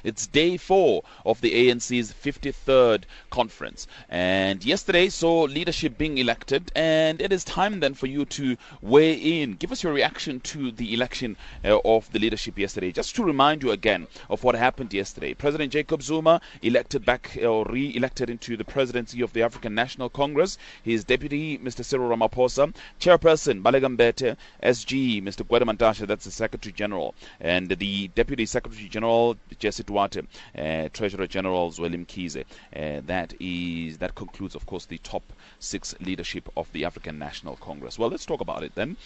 It's day 4 of the ANC's 53rd conference. And yesterday saw leadership being elected, and it is time then for you to weigh in. Give us your reaction to the election of the leadership yesterday. Just to remind you again of what happened yesterday. President Jacob Zuma elected back or re-elected into the presidency of the African National Congress. His deputy, Mr. Cyril Ramaphosa, chairperson Baleka Mbete, SG, Mr. Gwede Mantashe, that's the Secretary General, and the Deputy Secretary General, Jesse Duarte, Treasurer General Zweli Mkhize. That concludes, of course, the top 6 leadership of the African National Congress. Well, let's talk about it then.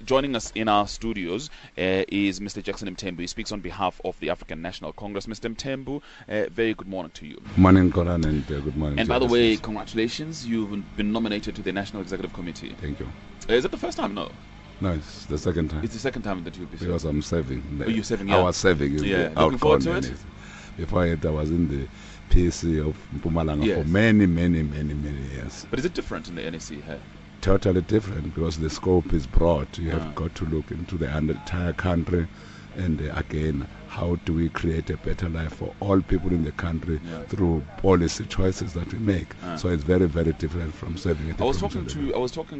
Joining us in our studios is Mr. Jackson Mthembu. He speaks on behalf of the African National Congress. Mr. Mthembu, very good morning to you. Morning, Koran, and good morning. And by the way, congratulations. You've been nominated to the National Executive Committee. Thank you. Is it the first time? No. No, it's the second time. It's the second time that you'll be serving. Because I'm serving. You're serving, I was serving. Looking forward to it? Before it, I was in the PSC of Mpumalanga for many years. But is it different in the NEC here? Totally different, because the scope is broad. You have got to look into the entire country, and again, how do we create a better life for all people in the country through policy choices that we make. So it's very different from serving at I was talking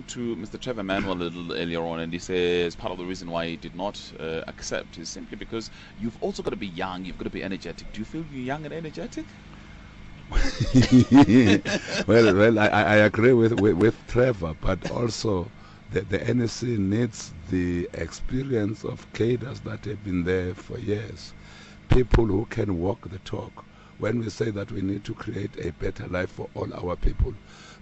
to Mr. Trevor Manuel a little earlier on, and he says part of the reason why he did not accept is simply because you've also got to be young, you've got to be energetic. Do you feel you're young and energetic? well, I agree with Trevor, but also the NEC needs the experience of cadres that have been there for years, people who can walk the talk. When we say that we need to create a better life for all our people,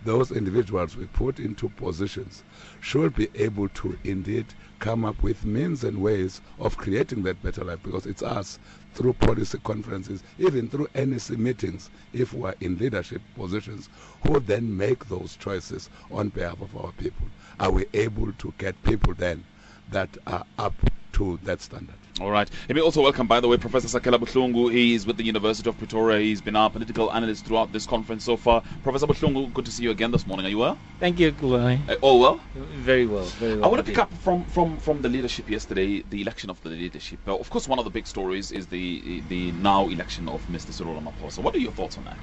those individuals we put into positions should be able to indeed come up with means and ways of creating that better life, because it's us, through policy conferences, even through NEC meetings, if we're in leadership positions, who then make those choices on behalf of our people. Are we able to get people then that are up to that standard? All right. Let me also welcome, by the way, Professor Sakela Buhlungu. He is with the University of Pretoria. He's been our political analyst throughout this conference so far. Professor Buhlungu, good to see you again this morning. Are you well? Thank you, Kulai. All well? Very well. I want to pick up from the leadership yesterday, the election of the leadership. Now, of course, one of the big stories is the now election of Mr. Cyril Ramaphosa. What are your thoughts on that?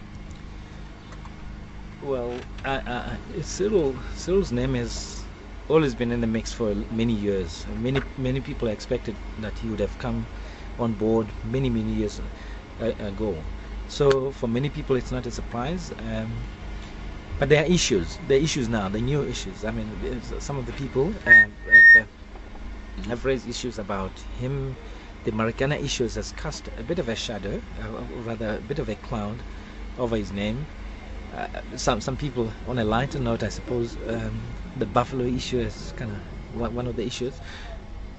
Well, Cyril's name has always been in the mix for many years. Many people expected that he would have come on board many years ago. So for many people, it's not a surprise. But there are issues. There are issues now. The new issues. I mean, some of the people have raised issues about him. The Marikana issues has cast a bit of a shadow, rather a bit of a cloud over his name. Some people, on a lighter note, I suppose, the Buffalo issue is kind of one of the issues.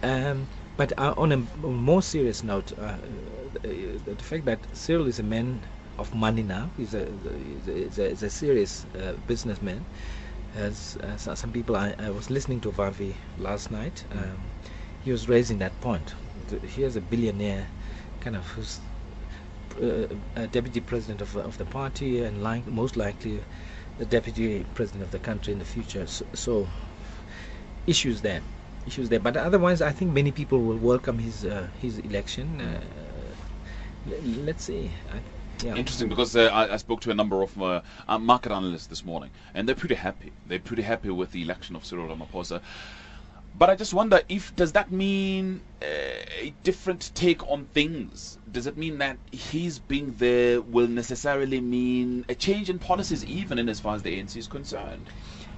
But on a more serious note, the fact that Cyril is a man of money now, he's a serious businessman. As some people, I was listening to Vavi last night. He was raising that point. Here's a billionaire, kind of who's deputy president of the party, and most likely the deputy president of the country in the future. So issues there. But otherwise, I think many people will welcome his election. Let's see. Interesting, because I spoke to a number of market analysts this morning, and they're pretty happy. They're pretty happy with the election of Cyril Ramaphosa. But I just wonder, does that mean a different take on things? Does it mean that his being there will necessarily mean a change in policies, even in as far as the ANC is concerned?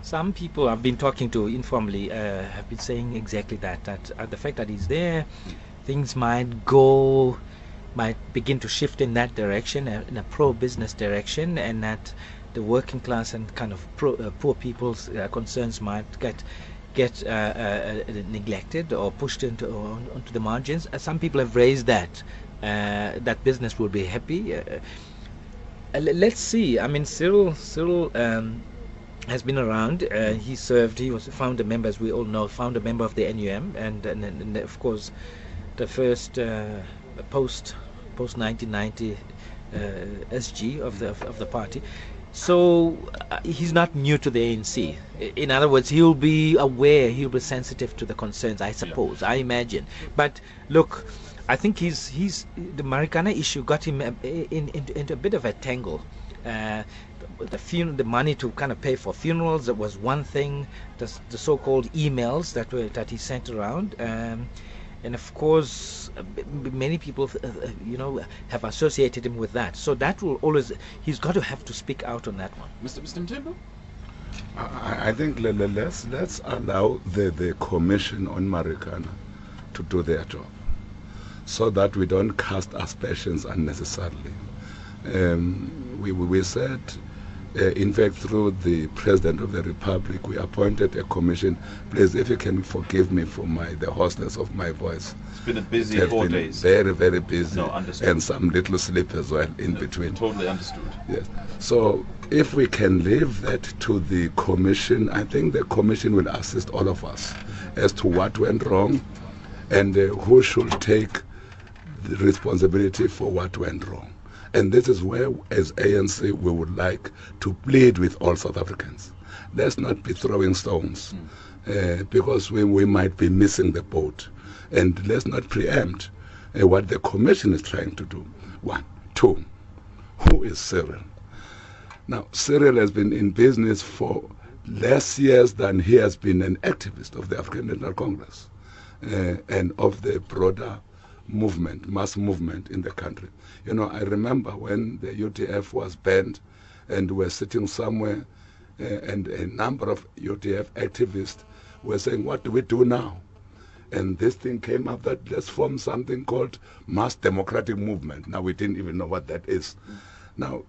Some people I've been talking to informally have been saying exactly that the fact that he's there, things might begin to shift in that direction, in a pro-business direction, and that the working class and kind of poor people's concerns might get neglected or pushed onto the margins. Some people have raised that business will be happy. Let's see. I mean, Cyril has been around. He was a founder member, as we all know, founder member of the NUM, and of course the first post 1990 SG of the party. So he's not new to the ANC. In other words, he'll be aware, he'll be sensitive to the concerns, I suppose, I imagine. But look, I think the Marikana issue got him into a bit of a tangle. The money to kind of pay for funerals, that was one thing. The so-called emails that he sent around, and of course, many people, have associated him with that. So that will always, he's got to have to speak out on that one. Mr. Mthembu? I think let's allow the commission on Marikana to do their job, so that we don't cast aspersions unnecessarily. We said, in fact, through the President of the Republic, we appointed a commission. Please, if you can forgive me for the hoarseness of my voice. It's been a busy It 4 has been days. very, very busy. No, understood. And some little sleep as well in between. Totally understood. Yes. So if we can leave that to the commission, I think the commission will assist all of us as to what went wrong and who should take the responsibility for what went wrong. And this is where, as ANC, we would like to plead with all South Africans. Let's not be throwing stones, because we might be missing the boat. And let's not preempt what the commission is trying to do. 1. 2, who is Cyril? Now, Cyril has been in business for less years than he has been an activist of the African National Congress and of the broader movement, mass movement in the country. I remember when the UTF was banned and we were sitting somewhere and a number of UTF activists were saying, what do we do now? And this thing came up that let's form something called Mass Democratic Movement. Now, we didn't even know what that is. Now,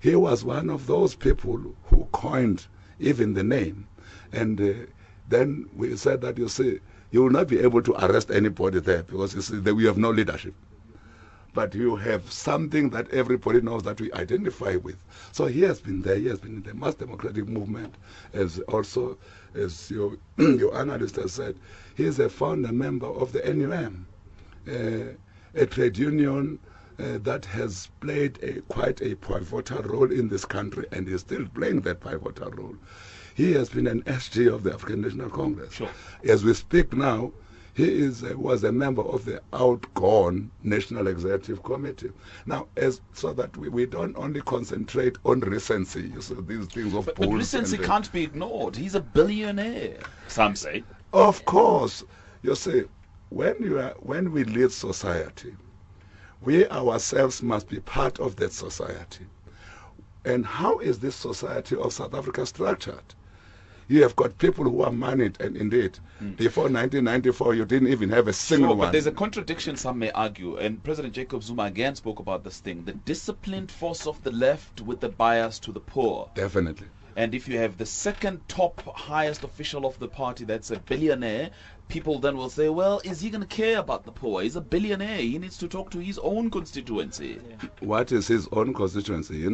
he was one of those people who coined even the name. And then we said that, you will not be able to arrest anybody there because we have no leadership. But you have something that everybody knows that we identify with. So he has been there. He has been in the Mass Democratic Movement, as your analyst has said. He is a founder member of the NUM, a trade union that has played quite a pivotal role in this country and is still playing that pivotal role. He has been an SG of the African National Congress. Sure. As we speak now, he was a member of the outgone National Executive Committee. Now, so that we don't only concentrate on recency, these things of But polls. recency can't be ignored. He's a billionaire, some say. Of course. When we lead society, we ourselves must be part of that society. And how is this society of South Africa structured? You have got people who are moneyed, and indeed, before 1994, you didn't even have a single Sure, one. but there's a contradiction, some may argue, and President Jacob Zuma again spoke about this thing, the disciplined force of the left with the bias to the poor. Definitely. And if you have the second top highest official of the party that's a billionaire, people then will say, well, is he going to care about the poor? He's a billionaire. He needs to talk to his own constituency. Yeah. What is his own constituency,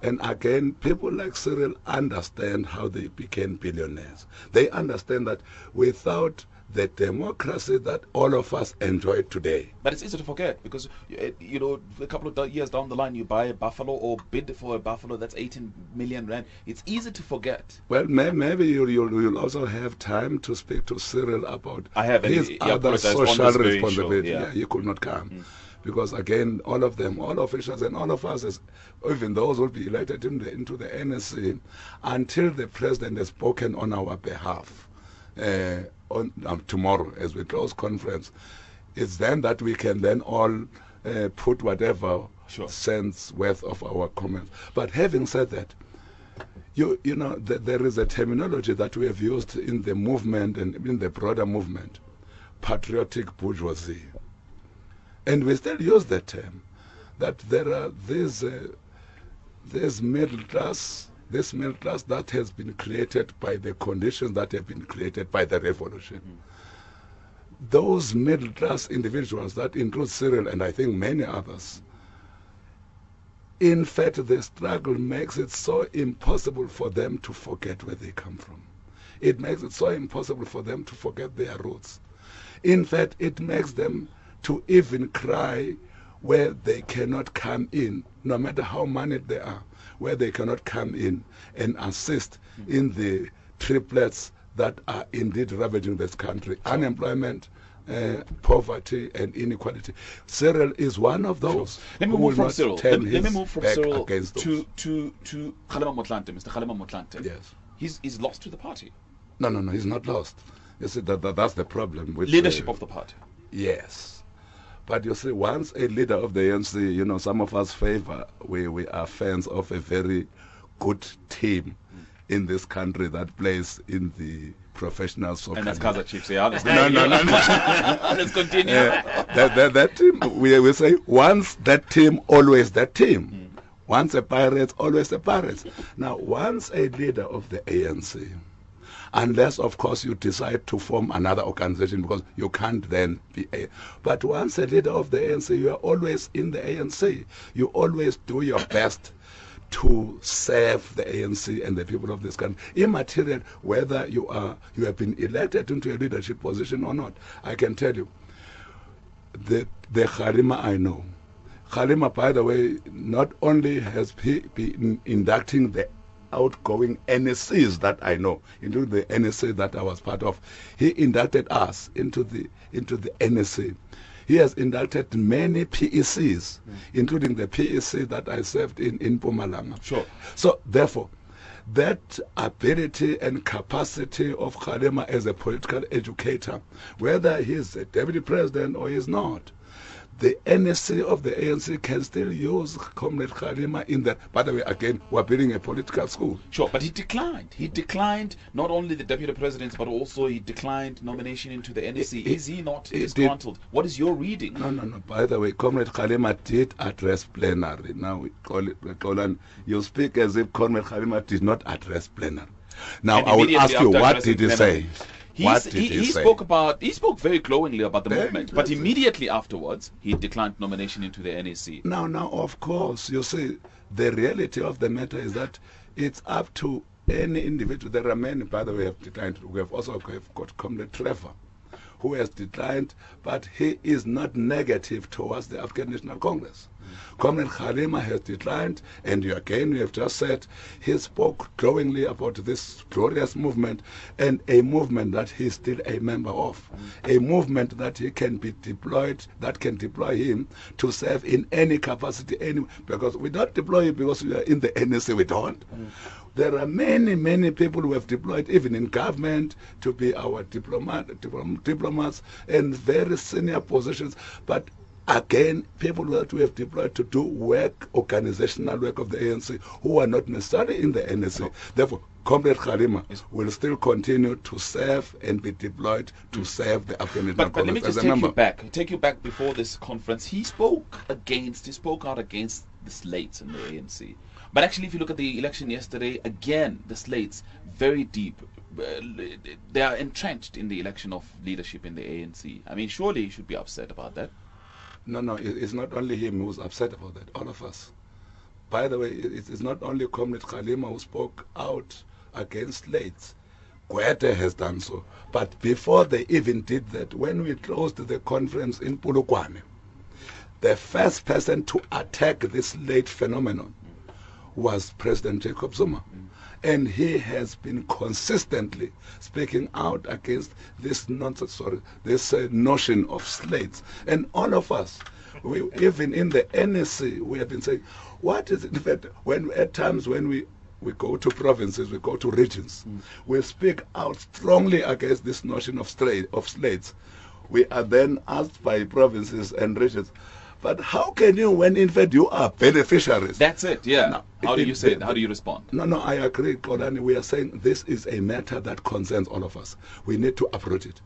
And again, people like Cyril understand how they became billionaires. They understand that without the democracy that all of us enjoy today. But it's easy to forget because, a couple of years down the line, you buy a buffalo or bid for a buffalo that's 18 million rand. It's easy to forget. Well, maybe you'll also have time to speak to Cyril about his other social responsibility. Yeah, he could not come. Because again, all of them, all officials and all of us, even those who will be elected into the NSC, until the president has spoken on our behalf tomorrow as we close conference, it's then that we can then all put whatever sense worth of our comments. But having said that, there is a terminology that we have used in the movement and in the broader movement, patriotic bourgeoisie. And we still use that term, that there are this middle class that has been created by the conditions that have been created by the revolution. Those middle class individuals, that includes Cyril and I think many others, in fact, the struggle makes it so impossible for them to forget where they come from. It makes it so impossible for them to forget their roots. In fact, it makes them to even cry where they cannot come in, no matter how moneyed they are, where they cannot come in and assist in the triplets that are indeed ravaging this country. Unemployment, poverty and inequality. Cyril is one of those. Let me who move will from not Cyril. turn Let me his move from back Cyril against those. to Kgalema Motlanthe, Mr. Kgalema Motlanthe. Yes. He's lost to the party. No, he's not lost. You see, that's the problem with Leadership of the party. Yes. But you see, once a leader of the ANC, some of us favor, we are fans of a very good team in this country that plays in the professional soccer. And that's Kaizer Chiefs, yeah. No. Let's continue. That team, we say, once that team, always that team. Once a Pirates, always a Pirates. Now, once a leader of the ANC, unless, of course, you decide to form another organization, because you can't then be a... But once a leader of the ANC, you are always in the ANC. You always do your best to serve the ANC and the people of this country, immaterial whether you have been elected into a leadership position or not. I can tell you, the Kgalema I know, Kgalema, by the way, not only has he been inducting the outgoing NSCs that I know, including the NSC that I was part of, he inducted us into the NSC. He has inducted many PECs, including the PEC that I served in Mpumalanga. Sure. So therefore, that ability and capacity of Kgalema as a political educator, whether he's a deputy president or he's not, the NSC of the ANC can still use Comrade Kgalema in that. By the way, again, we're building a political school. Sure, but he declined. He declined not only the deputy president, but also he declined nomination into the NSC. Is he not disgruntled? What is your reading? No. By the way, Comrade Kgalema did address plenary. Now, we call it, you speak as if Comrade Kgalema did not address plenary. Now, I will ask you, what did he say? He spoke very glowingly about the movement, but immediately afterwards he declined nomination into the NEC. Now, of course, you see, the reality of the matter is that it's up to any individual. There are many, by the way, have declined. We have also got Comrade Trevor, who has declined, but he is not negative towards the African National Congress. Comrade Kgalema has declined, and you have just said he spoke glowingly about this glorious movement, and a movement that he's still a member of, a movement that he can be deployed, that can deploy him to serve in any capacity, because we don't deploy him because we are in the NSC, we don't. There are many people who have deployed, even in government, to be our diplomats and very senior positions. But again, people that we have deployed to do work, organizational work of the ANC, who are not necessarily in the NSC. Therefore, Comrade Kgalema will still continue to serve and be deployed to serve the African National Congress. But let me just take you back before this conference. He spoke out against the slates in the ANC. But actually, if you look at the election yesterday, again, the slates, very deep. They are entrenched in the election of leadership in the ANC. I mean, surely he should be upset about that. No, it's not only him who's upset about that, all of us. By the way, it's not only Comrade Kgalema who spoke out against slates. Gwede has done so. But before they even did that, when we closed the conference in Polokwane, the first person to attack this late phenomenon was President Jacob Zuma. And he has been consistently speaking out against this nonsense, this notion of slates. And all of us, even in the NSC, we have been saying, what is it? In fact, at times when we go to provinces, we go to regions, we speak out strongly against this notion of slates. We are then asked by provinces and regions, but how can you, when in fact you are beneficiaries? That's it, yeah. Now, how do you say it? How do you respond? No, I agree, Kolani. We are saying this is a matter that concerns all of us. We need to uproot it.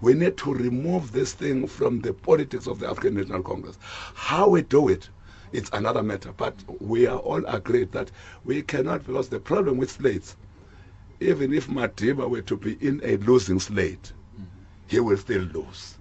We need to remove this thing from the politics of the African National Congress. How we do it, it's another matter. But we are all agreed that we cannot, because the problem with slates, even if Madiba were to be in a losing slate, he will still lose.